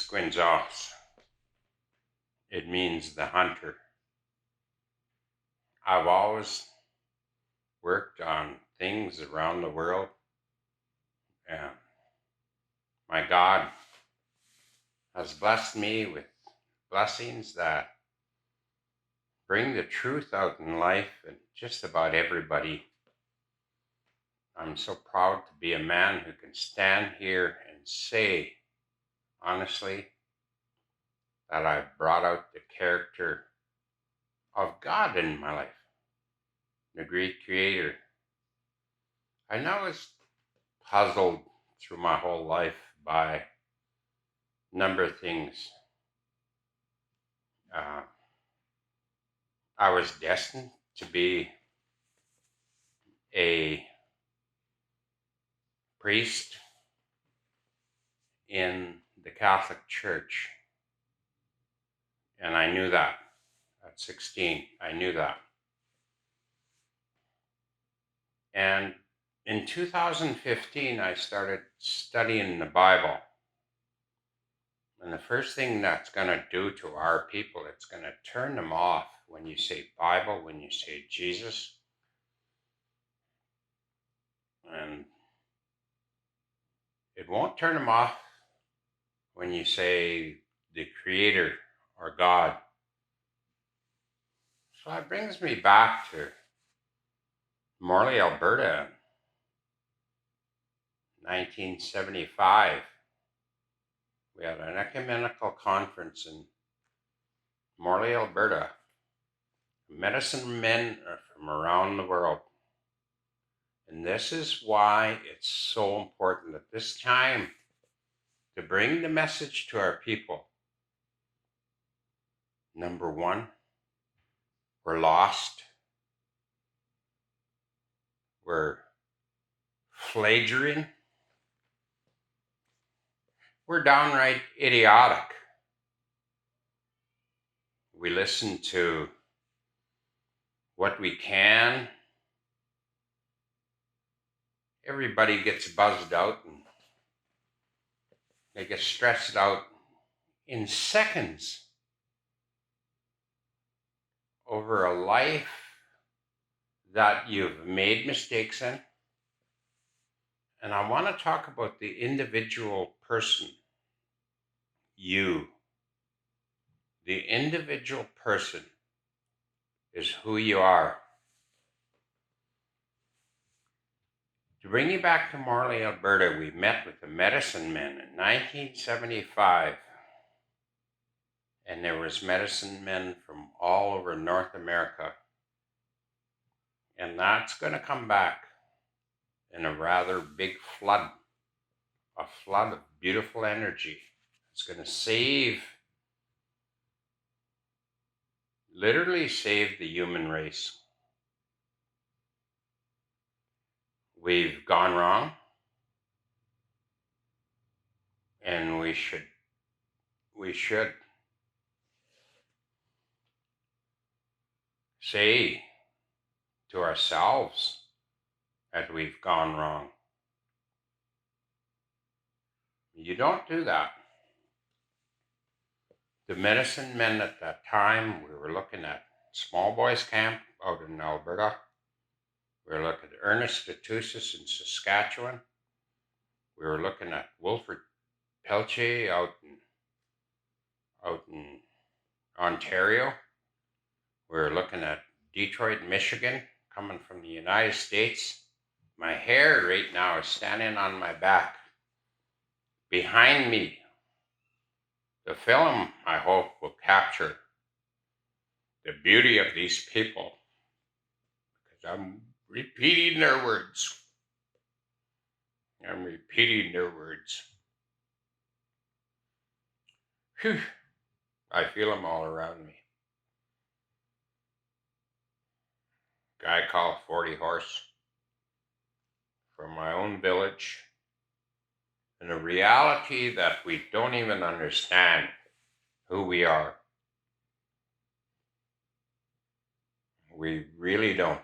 means Squinzos. It means the hunter. I've always worked on things around the world, and my God has blessed me with blessings that bring the truth out in life and just about everybody. I'm so proud to be a man who can stand here and say, honestly, that I've brought out the character of God in my life, the great creator. I know I was puzzled through my whole life by a number of things. I was destined to be a priest in the Catholic Church. And I knew that at 16. I knew that. And in 2015, I started studying the Bible. And the first thing that's going to do to our people, it's going to turn them off when you say Bible, when you say Jesus. And it won't turn them off when you say the Creator or God. So that brings me back to Morley, Alberta, 1975. We had an ecumenical conference in Morley, Alberta. Medicine men are from around the world. And this is why it's so important at this time to bring the message to our people. Number one, we're lost. We're flagrant. We're downright idiotic. We listen to what we can. Everybody gets buzzed out and they get stressed out in seconds over a life that you've made mistakes in. And I want to talk about the individual person. You. The individual person is who you are. To bring you back to Morley, Alberta, we met with the medicine men in 1975. And there was medicine men from all over North America. And that's going to come back in a rather big flood. A flood of beautiful energy. It's going to literally save the human race. We've gone wrong, and we should say to ourselves that we've gone wrong. You don't do that. The medicine men at that time, we were looking at Small Boys Camp out in Alberta. We were looking at Ernest Statusis in Saskatchewan. We were looking at Wilfred Pelche out in Ontario. We were looking at Detroit, Michigan, coming from the United States. My hair right now is standing on my back. Behind me, the film, I hope, will capture the beauty of these people, because I'm repeating their words. I'm repeating their words. Whew. I feel them all around me. Guy called 40 Horse from my own village. And a reality that we don't even understand who we are. We really don't.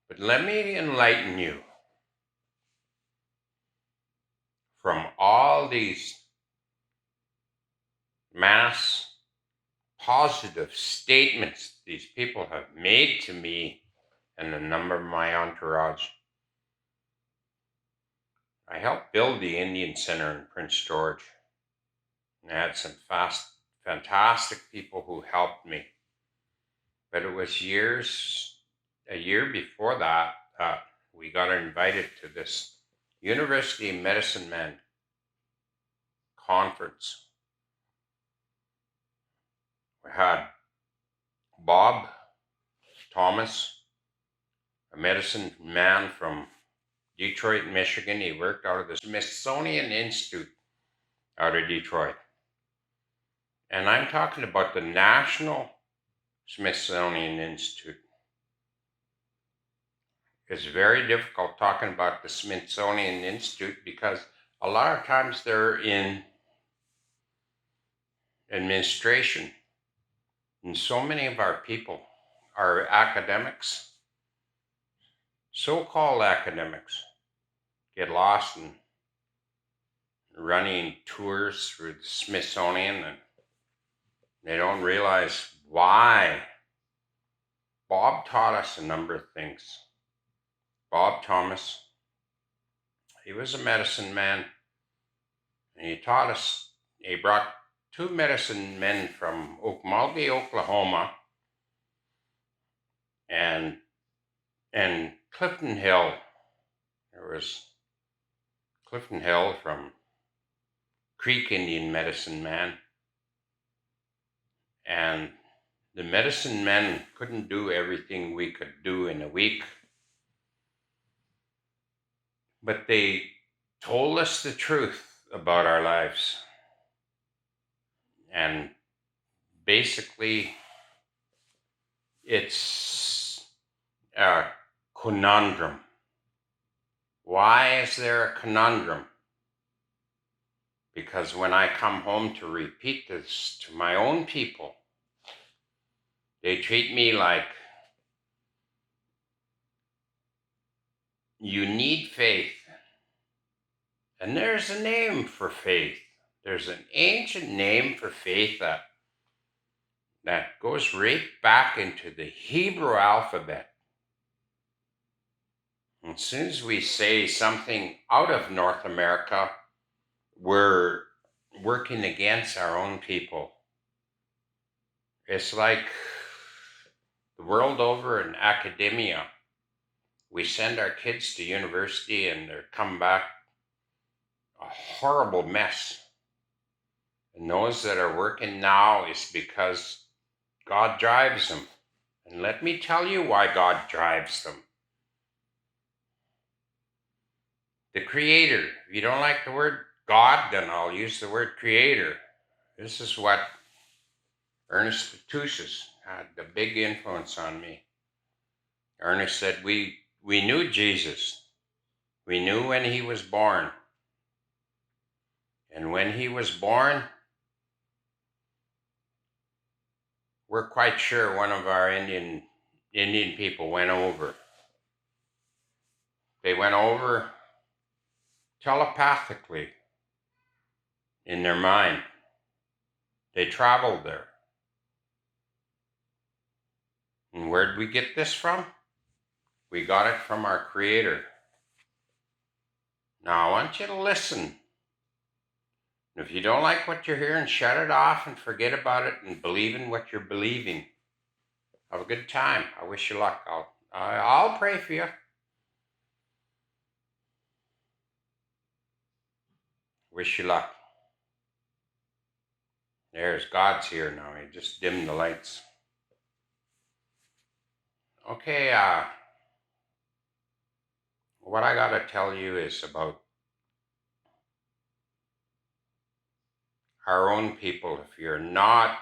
But let me enlighten you. from all these mass positive statements these people have made to me and a number of my entourage. I helped build the Indian Center in Prince George. And I had some fantastic people who helped me. But it was a year before that, we got invited to this University of Medicine Men conference. We had Bob Thomas, a medicine man from Detroit, Michigan. He worked out of the Smithsonian Institute out of Detroit. And I'm talking about the National Smithsonian Institute. It's very difficult talking about the Smithsonian Institute because a lot of times they're in administration. And so many of our people are academics, so-called academics, get lost in running tours through the Smithsonian, and they don't realize why. Bob taught us a number of things. Bob Thomas, he was a medicine man, and he taught us, he brought 2 medicine men from Okmulgee, Oklahoma, and Clifton Hill. There was Clifton Hill from Creek Indian medicine man, and the medicine men couldn't do everything we could do in a week, but they told us the truth about our lives. And basically, it's a conundrum. Why is there a conundrum? Because when I come home to repeat this to my own people, they treat me like you need faith. And there's a name for faith. There's an ancient name for faith that goes right back into the Hebrew alphabet. As soon as we say something out of North America, we're working against our own people. It's like the world over in academia. We send our kids to university and they come back a horrible mess. And those that are working now is because God drives them. And let me tell you why God drives them. The Creator. If you don't like the word God, then I'll use the word Creator. This is what Ernest Tushis had a big influence on me. Ernest said, we knew Jesus. We knew when he was born. And when he was born, we're quite sure one of our Indian people went over. They went over telepathically in their mind. They traveled there. And where did we get this from? We got it from our Creator. Now I want you to listen. If you don't like what you're hearing, shut it off and forget about it and believe in what you're believing. Have a good time. I wish you luck. I'll pray for you. Wish you luck. There's God's here now. He just dimmed the lights. Okay, what I got to tell you is about our own people. If you're not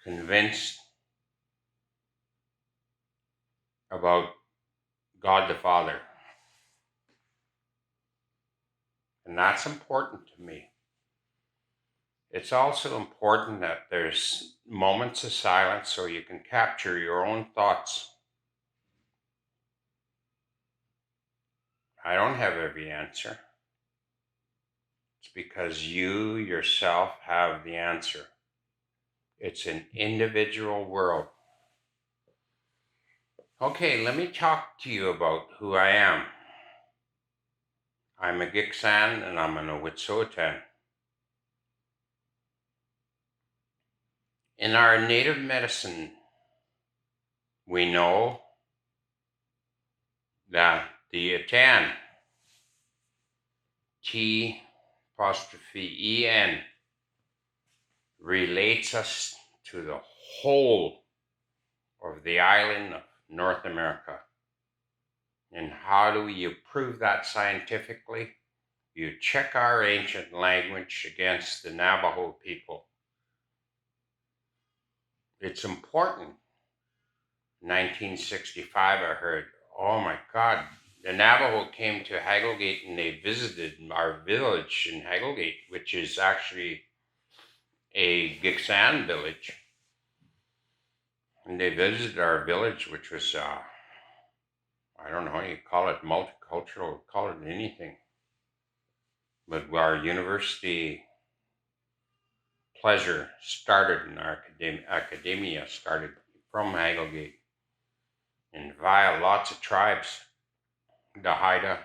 convinced about God the Father, and that's important to me. It's also important that there's moments of silence so you can capture your own thoughts. I don't have every answer. It's because you yourself have the answer. It's an individual world. Okay, let me talk to you about who I am. I'm a Gitxsan and I'm a Wet'suwet'en. In our native medicine, we know that the Atan, T'(E)N, relates us to the whole of the island of North America. And how do you prove that scientifically? You check our ancient language against the Navajo people. It's important. 1965, I heard, oh my God, the Navajo came to Hagwilget and they visited our village in Hagwilget, which is actually a Gitxsan village. And they visited our village, which was, I don't know how you call it, multicultural, call it anything. But our university pleasure started in our academia started from Hagwilget. And via lots of tribes, the Haida,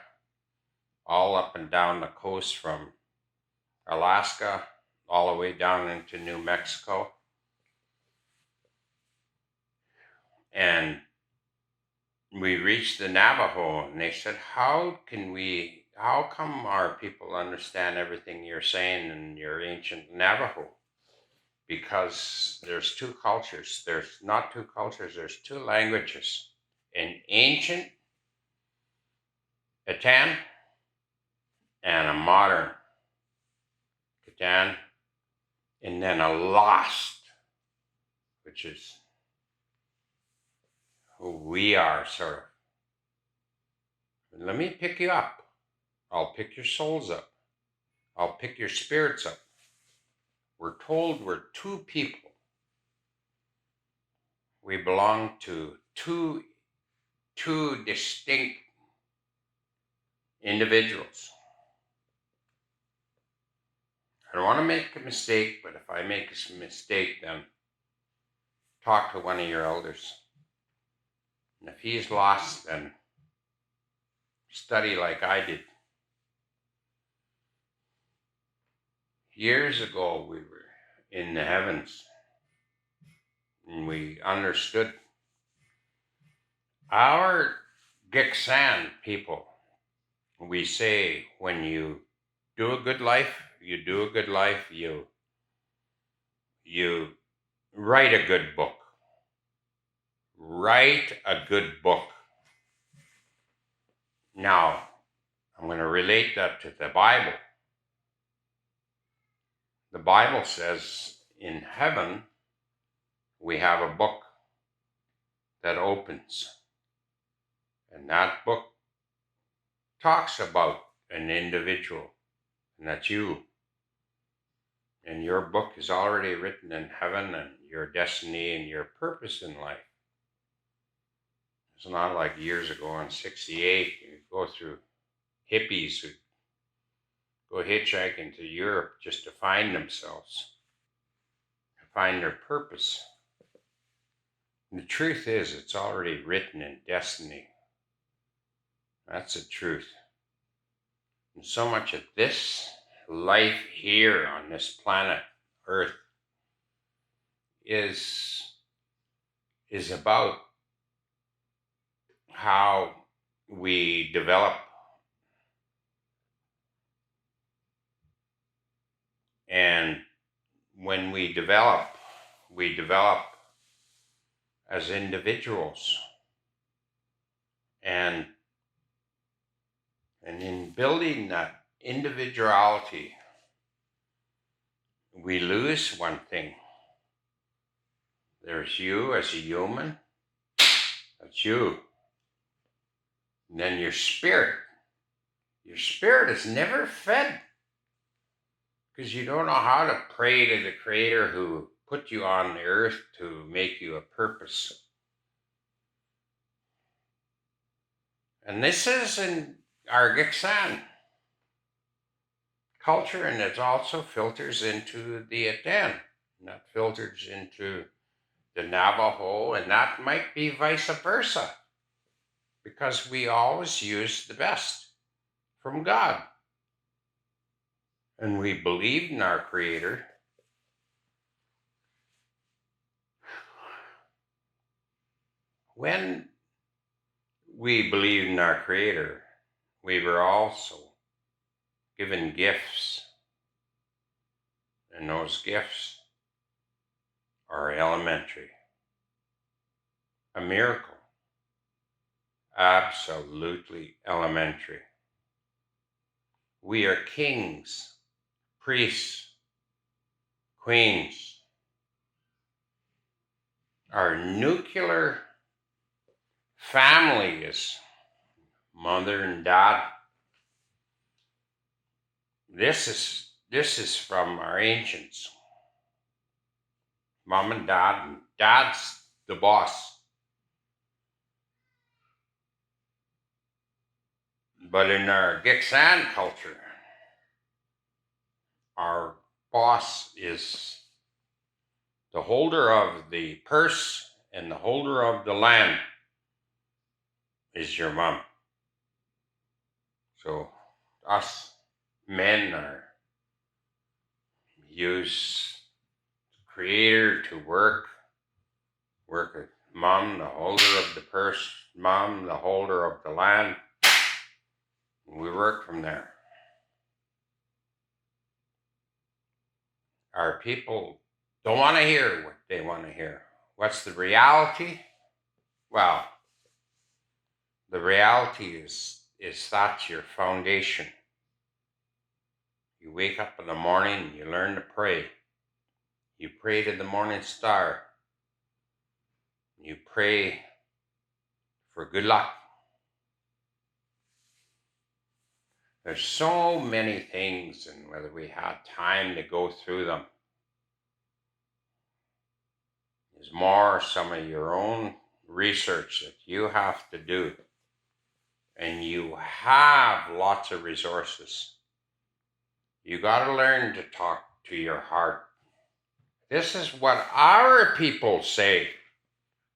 all up and down the coast from Alaska all the way down into New Mexico. And we reached the Navajo and they said, how come our people understand everything you're saying in your ancient Navajo? Because there's two cultures. There's not two cultures, there's two languages. An ancient Atan and a modern Atan, and then a lost, which is who we are, sort of. Let me pick you up. I'll pick your souls up. I'll pick your spirits up. We're told we're two people. We belong to two distinct individuals. I don't want to make a mistake, but if I make a mistake, then talk to one of your elders. And if he's lost, then study like I did. Years ago, we were in the heavens, and we understood. Our Gitxsan people, we say, when you do a good life, you do a good life, you write a good book. Write a good book. Now, I'm going to relate that to the Bible. The Bible says in heaven, we have a book that opens. And that book talks about an individual, and that's you. And your book is already written in heaven, and your destiny and your purpose in life. It's not like years ago in 68, you go through hippies who go hitchhiking to Europe just to find themselves, to find their purpose. And the truth is, it's already written in destiny. That's the truth. And so much of this life here on this planet Earth is about how we develop. And when we develop as individuals. And in building that individuality, we lose one thing. There's you as a human. That's you. And then your spirit. Your spirit is never fed. Because you don't know how to pray to the Creator who put you on the earth to make you a purpose. And this is our Gitxsan culture, and it also filters into the Whut'en, and that filters into the Navajo, and that might be vice versa, because we always use the best from God. And we believed in our Creator. When we believed in our Creator, we were also given gifts. And those gifts are elementary. A miracle. Absolutely elementary. We are kings, priests, queens. Our nuclear family is mother and dad. This is from our ancients. Mom and dad's the boss. But in our Gitxsan culture, our boss is the holder of the purse, and the holder of the land is your mom. So us men use Creator to work with mom, the holder of the purse, mom, the holder of the land. We work from there. Our people don't want to hear what they want to hear. What's the reality? Well, the reality is that's your foundation. You wake up in the morning and you learn to pray. You pray to the morning star. You pray for good luck. There's so many things, and whether we have time to go through them is more some of your own research that you have to do. And you have lots of resources. You got to learn to talk to your heart. This is what our people say.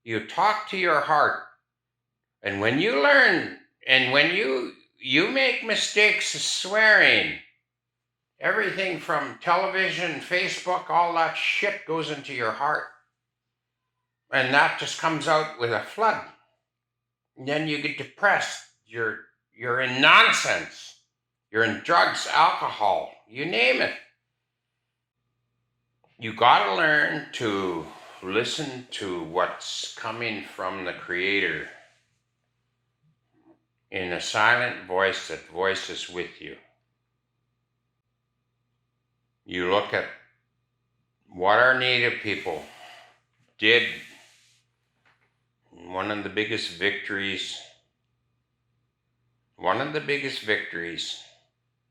You talk to your heart. And when you learn, and when you make mistakes of swearing, everything from television, Facebook, all that shit goes into your heart. And that just comes out with a flood. And then you get depressed. You're in nonsense. You're in drugs, alcohol, you name it. You got to learn to listen to what's coming from the Creator in a silent voice that voices with you. You look at what our Native people did. One of the biggest victories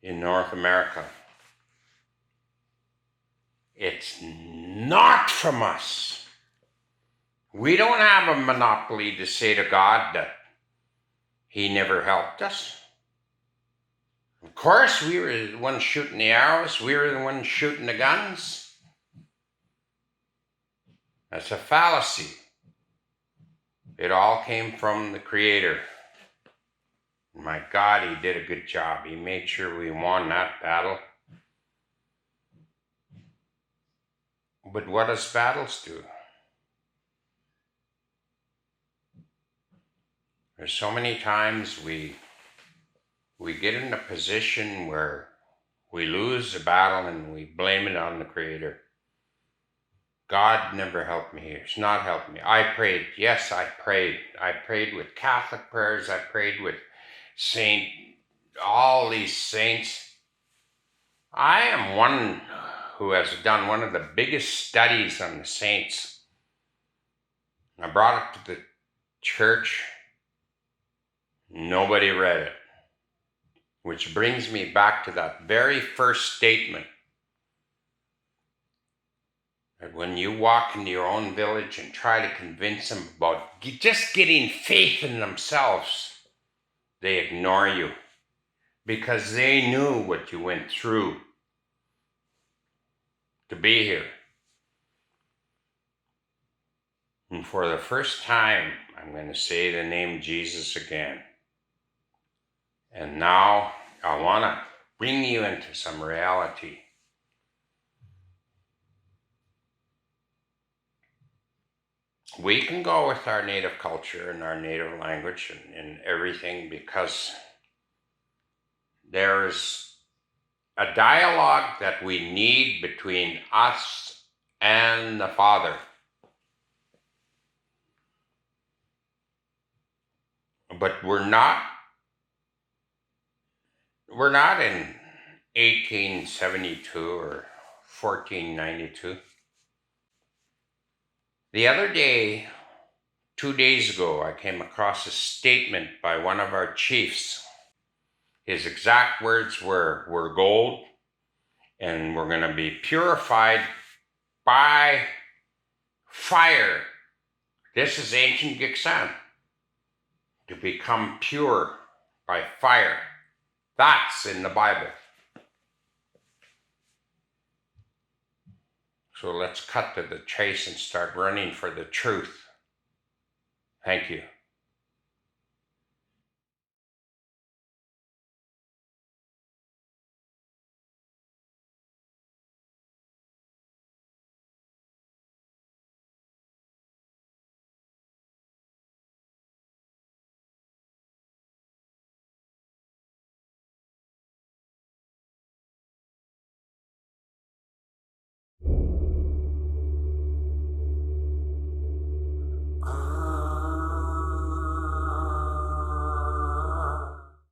in North America. It's not from us. We don't have a monopoly to say to God that He never helped us. Of course, we were the ones shooting the arrows. We were the ones shooting the guns. That's a fallacy. It all came from the Creator. My God, He did a good job. He made sure we won that battle. But what does battles do? There's so many times we get in a position where we lose a battle and we blame it on the Creator. God never helped me. It's not helped me. I prayed. Yes, I prayed. I prayed with Catholic prayers. I prayed with all these saints. I am one who has done one of the biggest studies on the saints. I brought it to the church. Nobody read it. Which brings me back to that very first statement. That when you walk into your own village and try to convince them about just getting faith in themselves, they ignore you. because they knew what you went through to be here. And for the first time, I'm going to say the name Jesus again. And now I want to bring you into some reality. We can go with our native culture and our native language and everything, because there's a dialogue that we need between us and the Father. But we're not in 1872 or 1492. The other day, 2 days ago, I came across a statement by one of our chiefs. His exact words were, "We're gold, and we're going to be purified by fire." This is ancient Gitxsan. To become pure by fire. That's in the Bible. So let's cut to the chase and start running for the truth. Thank you.